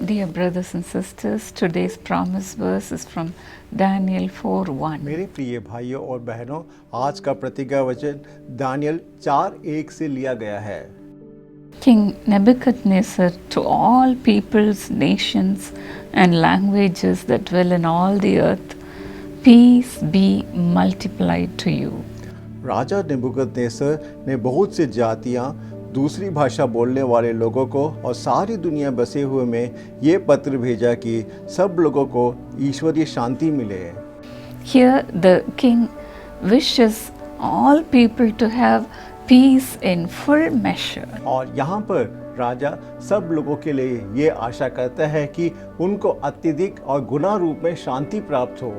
Dear brothers and sisters, today's promise verse is from Daniel 4:1. मेरे प्रिय भाइयों और बहनों, आज का प्रतिज्ञा वचन दानियल 4:1 से लिया गया है। King Nebuchadnezzar, to all peoples, nations, and languages that dwell in all the earth, peace be multiplied to you. Raja Nebuchadnezzar ने बहुत से जातियां, दूसरी भाषा बोलने वाले लोगों को और सारी दुनिया बसे हुए में ये पत्र भेजा कि सब लोगों को ईश्वरीय शांति मिले। Here the king wishes all people to have peace in full measure. और यहाँ पर राजा सब लोगों के लिए ये आशा करता है कि उनको अत्यधिक और गुना रूप में शांति प्राप्त हो।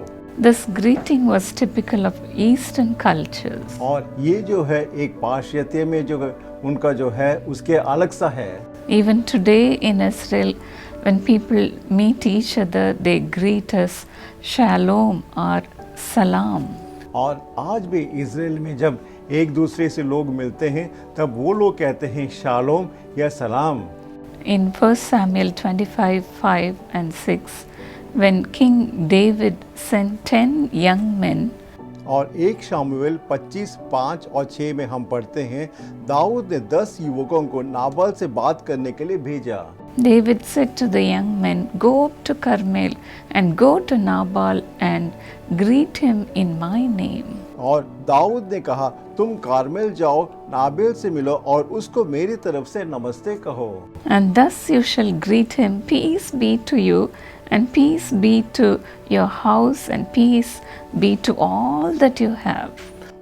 This greeting was typical of Eastern cultures. और ये जो है एक पाश्चात्य में जो उनका जो है उसके अलग सा है। Even today in Israel, when people meet each other, they greet us Shalom or Salam. और आज भी इज़राइल में जब एक दूसरे से लोग मिलते हैं तब वो लोग कहते हैं शालोम या सलाम। In 1 Samuel 25:5 and 6, when King David sent 10 young men, और 1 शामुएल 25:5 और 6 में हम पढ़ते हैं, दाऊद ने 10 युवकों को नाबाल से बात करने के लिए भेजा। David said to the young men, "Go up to Carmel and go to Nabal and greet him in my name." और दाऊद ने कहा, तुम कारमेल जाओ, नाबेल से मिलो और उसको मेरी तरफ से नमस्ते कहो। And thus you shall greet him, peace be to you, and peace be to your house, and peace be to all that you have.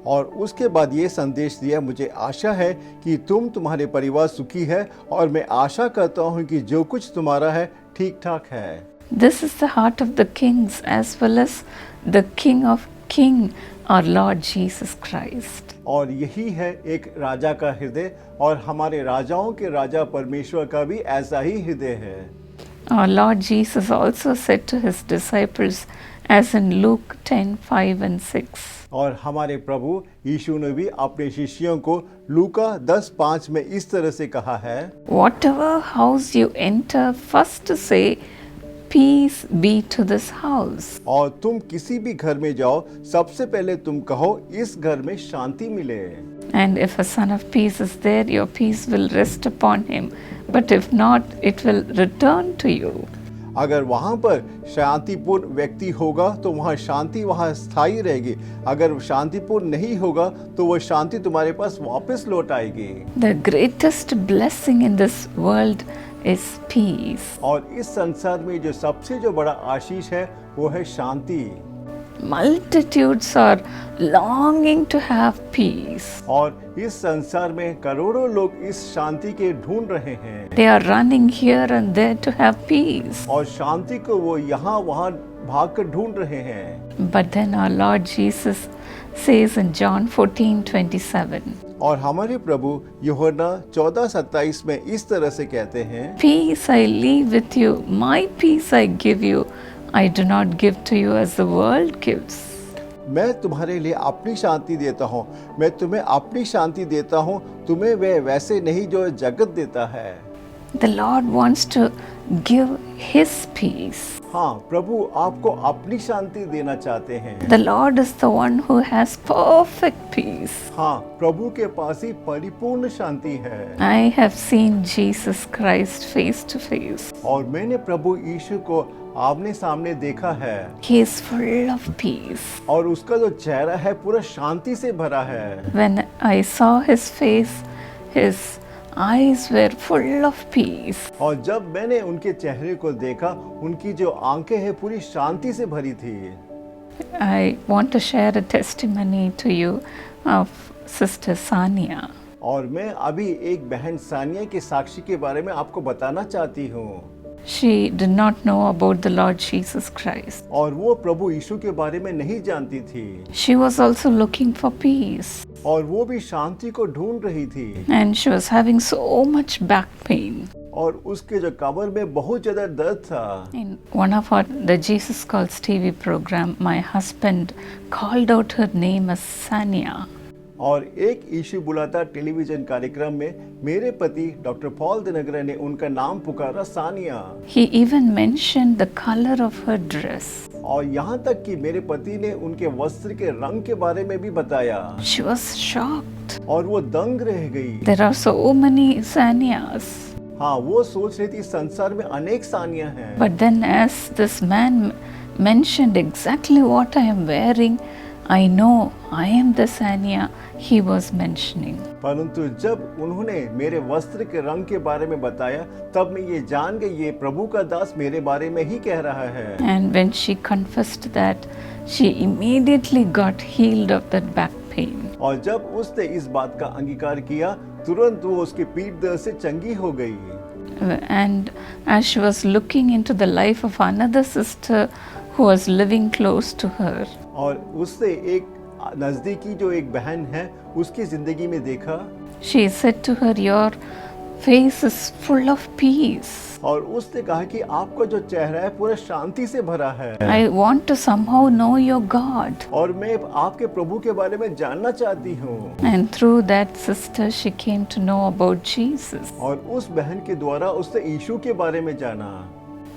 और उसके बाद ये संदेश दिया, मुझे आशा है कि तुम्हारे परिवार सुखी है और मैं आशा करता हूँ कि जो कुछ तुम्हारा है ठीक ठाक है। This is the heart of the kings as well as the King of King, our Lord Jesus Christ. और यही है एक राजा का हृदय और हमारे राजाओं के राजा परमेश्वर का भी ऐसा ही हृदय है। Our Lord Jesus also said to his disciples, as in Luke 10:5 and 6. और हमारे प्रभु यीशु ने भी अपने शिष्यों को लूका 10:5 में इस तरह से कहा है, Whatever house you enter, first to say, peace be to this house. और तुम किसी भी घर में जाओ, सबसे पहले तुम कहो इस घर में शांति मिले। And if a son of peace is there, your peace will rest upon him. But if not, it will return to you. अगर वहाँ पर शांतिपूर्ण व्यक्ति होगा तो वहाँ शांति वहाँ स्थायी रहेगी। अगर शांतिपूर्ण नहीं होगा तो वह शांति तुम्हारे पास वापस लौट आएगी। The greatest blessing in this world is peace. और इस संसार में जो बड़ा आशीष है वो है शांति। Multitudes are longing to have peace. और इस संसार में करोड़ों लोग इस शांति के ढूंढ रहे हैं। They are running here and there to have peace. और शांति को वो यहाँ वहाँ भाग कर ढूंढ रहे हैं। But then our Lord Jesus says in John 14:27, और हमारे प्रभु यूहन्ना 14:27 में इस तरह से कहते हैं, Peace I leave with you, my peace I give you. I do not give to you as the world gives. मैं तुम्हारे लिए अपनी शांति देता हूँ, मैं तुम्हें अपनी शांति देता हूँ, तुम्हें वह वैसे नहीं जो जगत देता है। The Lord wants to give His peace. हाँ, प्रभु आपको अपनी शांति देना चाहते हैं। The Lord is the one who has perfect peace. हाँ, प्रभु के पास ही परिपूर्ण शांति है। I have seen Jesus Christ face to face. और मैंने प्रभु यीशु को आमने सामने देखा है। He is full of peace. और उसका जो चेहरा है पूरा शांति से भरा है। When I saw His face, His eyes were full of peace. और जब मैंने उनके चेहरे को देखा, उनकी जो आंखें हैं पूरी शांति से भरी थी। I want to share a testimony to you of Sister Sania. और मैं अभी एक बहन सानिया के साक्षी के बारे में आपको बताना चाहती हूँ। She did not know about the Lord Jesus Christ. और वो प्रभु यीशु के बारे में नहीं जानती थी। She was also looking for peace. और वो भी शांति को ढूंढ रही थी। And she was having so much back pain. और उसके जो कमर में बहुत ज्यादा दर्द था। In one of the Jesus Calls TV program, my husband called out her name as Sania. और एक यीशु बुलाता टेलीविजन कार्यक्रम में मेरे पति डॉक्टर पॉल दिनकर ने उनका नाम पुकारा Sania. He even mentioned the color of her dress. और यहाँ तक कि मेरे पति ने उनके वस्त्र के रंग के बारे में भी बताया। She was shocked. और वो दंग रह गई। There are so many Sanyas. हाँ, वो सोच रही थी संसार में अनेक सानिया हैं। But then as this man mentioned exactly what I am wearing, I know I am the Sanya he was mentioning. परंतु जब उन्होंने मेरे वस्त्र के रंग के बारे में बताया, तब मैं ये जान गई ये प्रभु का दास मेरे बारे में ही कह रहा है। And when she confessed that, she immediately got healed of that back pain. और जब उसने इस बात का अंगीकार किया, तुरंत वो उसके पीठ दर्द से चंगी हो गई। And as she was looking into the life of another sister who was living close to her, और उससे एक नजदीकी जो एक बहन है उसकी जिंदगी में देखा, she said to her, "Your face is full of peace. और उसने कहा कि आपका जो चेहरा है पूरा शांति से भरा है। I want to somehow know your God." और मैं आपके प्रभु के बारे में जानना चाहती हूँ। And through that sister, she came to know about Jesus. और उस बहन के द्वारा उसने यीशु के बारे में जाना।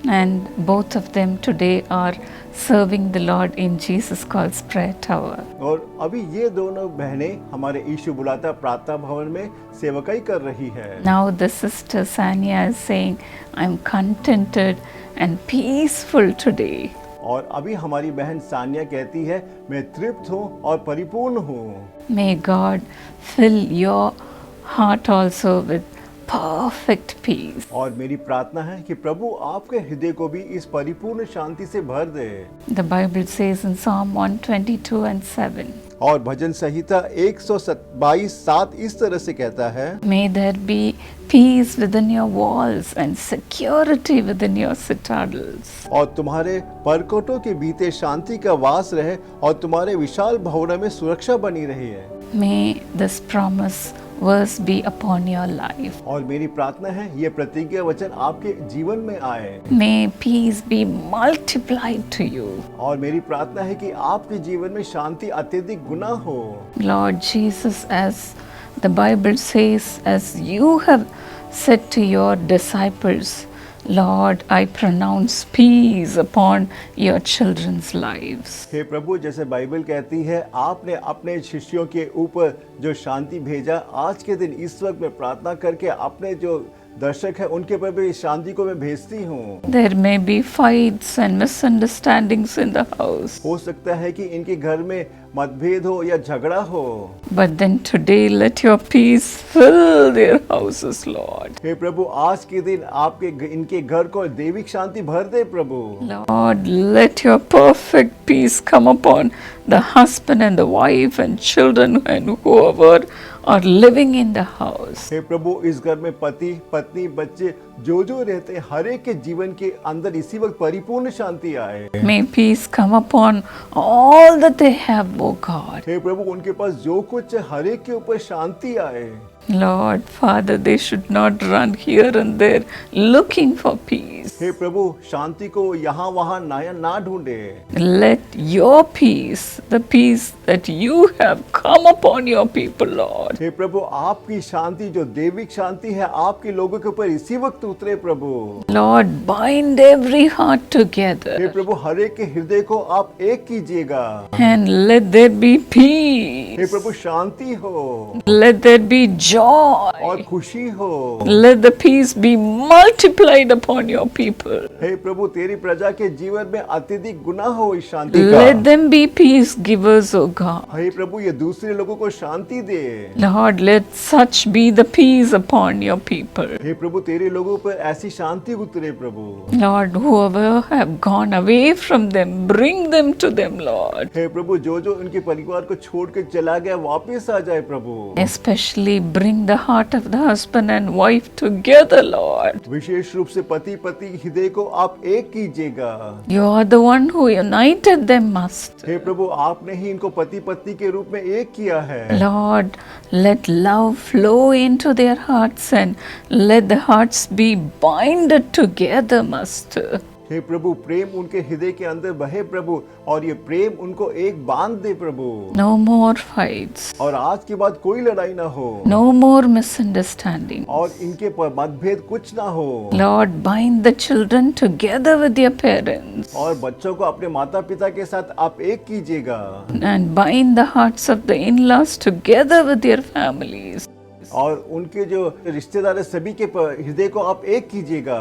And both of them today are serving the Lord in Jesus Calls Prayer Tower. और अभी ये दोनों बहनें हमारे यीशु बुलाता प्रार्थना भवन में सेवकाई कर रही है। Now the sister Sanya is saying, "I'm contented and peaceful today." और अभी हमारी बहन सानिया कहती है, मैं तृप्त हूँ और परिपूर्ण हूँ। May God fill your heart also with perfect peace. और मेरी प्रार्थना है कि प्रभु आपके हृदय को भी इस परिपूर्ण शांति से भर दे। The Bible says in Psalm 122:7, और भजन संहिता 122:7 इस तरह से कहता है, "May there be peace within your walls and security within your citadels." और तुम्हारे परकोटों के भीतर शांति का वास रहे और तुम्हारे विशाल भवनों में सुरक्षा बनी रही है। May this promise verse be upon your life. और मेरी प्रार्थना है ये प्रतिज्ञा वचन आपके जीवन में आए। May peace be multiplied to you. और मेरी प्रार्थना है कि आपके जीवन में शांति अत्यधिक गुना हो। Lord Jesus, as the Bible says, as you have said to your disciples, Lord, I pronounce peace upon your children's lives. हे प्रभु, जैसे बाइबल कहती है आपने अपने शिष्यों के ऊपर जो शांति भेजा, आज के दिन इस वक्त मैं प्रार्थना करके अपने जो दर्शक है उनके ऊपर भी इस शांति को मैं भेजती हूँ। There may be fights and misunderstandings in the house. हो सकता है कि इनके घर में मतभेद हो या झगड़ा हो, But then today let your peace fill their houses, Lord. हे प्रभु आज के दिन आपके इनके घर को दैविक शांति भर दे प्रभु। Lord, let your perfect peace come upon the husband and the wife and children and whoever are living in the house. हे प्रभु इस घर में पति पत्नी बच्चे जो जो रहते हैं हर एक के जीवन के अंदर इसी वक्त परिपूर्ण शांति आए। May peace come upon all that they have, O God. हे प्रभु उनके पास जो कुछ है हर एक के ऊपर शांति आए। Lord, Father, they should not run here and there looking for peace. हे प्रभु शांति को यहाँ वहाँ नया ना ढूंढे। Let your peace, the peace that you have, come upon your people, Lord. हे प्रभु आपकी शांति जो दैविक शांति है आपके लोगों के ऊपर इसी वक्त उतरे प्रभु। Lord, bind every heart together. हे प्रभु हर एक के हृदय को आप एक कीजिएगा। And let there be peace. हे प्रभु शांति हो Let there be और joy. खुशी हो। Let the peace be multiplied upon your people. हे प्रभु तेरी प्रजा के जीवन में अत्यधिक गुना हो इस शांति का। Let them be peace givers, O God. हे प्रभु ये दूसरे लोगों को शांति दे। Lord, let such be the peace upon your people. हे प्रभु तेरे लोगों पर ऐसी शांति उतरे प्रभु। Lord, whoever have gone away from them, bring them to them, Lord. हे प्रभु जो जो उनके परिवार को छोड़ के चला गया वापस आ जाए प्रभु। Especially bring the heart of the husband and wife together, Lord. विशेष रूप से पति पत्नी हृदय को आप एक कीजिएगा। You are the one who united them, Master. हे प्रभु आपने ही इनको पति पत्नी के रूप में एक किया है। Lord, let love flow into their hearts and let the hearts be binded together, Master. हे प्रभु, प्रेम उनके हृदय के अंदर बहे प्रभु, और ये प्रेम उनको एक बांध दे प्रभु। No more fights. और आज के बाद कोई लड़ाई ना हो, No more misunderstanding. और इनके मतभेद कुछ ना हो। Lord, bind the children together with their parents और बच्चों को अपने माता पिता के साथ आप एक कीजिएगा, and bind the hearts of the in-laws together with their families. और उनके जो रिश्तेदार हैं सभी के हृदय को आप एक कीजिएगा।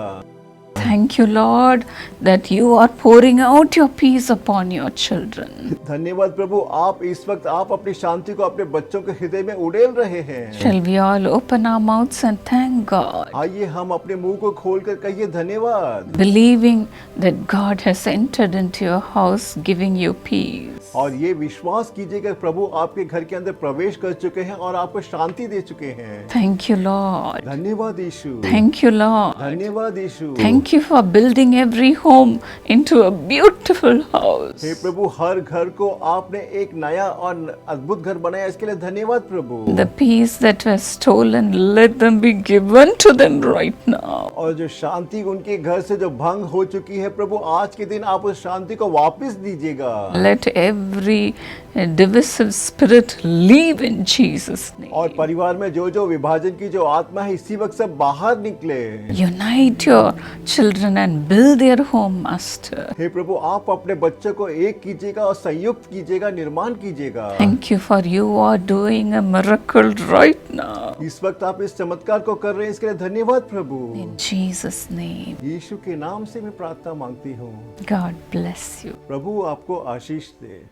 Thank you, Lord, that you are pouring out your peace upon your children. धन्यवाद प्रभु, आप इस वक्त आप अपनी शांति को अपने बच्चों के हृदय में उड़ेल रहे हैं। Shall we all open our mouths and thank God, आइए हम अपने मुंह को खोलकर कहिए धन्यवाद, believing that God has entered into your house, giving you peace. और ये विश्वास कीजिएगा प्रभु आपके घर के अंदर प्रवेश कर चुके हैं और आपको शांति दे चुके हैं। Thank you, Lord. धन्यवाद यीशु, Thank you, Lord. धन्यवाद यीशु। Thank you for building every home into a beautiful house. हे प्रभु, हर घर को आपने एक नया और अद्भुत घर बनाया, इसके लिए धन्यवाद प्रभु। The peace that was stolen, let them be given to them right now. और जो शांति उनके घर से जो भंग हो चुकी है प्रभु, आज के दिन आप उस शांति को वापस दीजिएगा। Let every divisive spirit leave in Jesus' name. और परिवार में जो जो विभाजन की जो आत्मा है इसी वक्त सब बाहर निकले। Unite your children and build their home, Master. हे प्रभु, आप अपने बच्चों को एक कीजिएगा और संयुक्त कीजिएगा, निर्माण कीजिएगा। Thank you for you are doing a miracle right now. इस वक्त आप इस चमत्कार को कर रहे हैं, इसके लिए धन्यवाद प्रभु। In Jesus' name, यीशु के नाम से मैं प्रार्थना मांगती हूँ। God bless you. प्रभु आपको आशीष दे।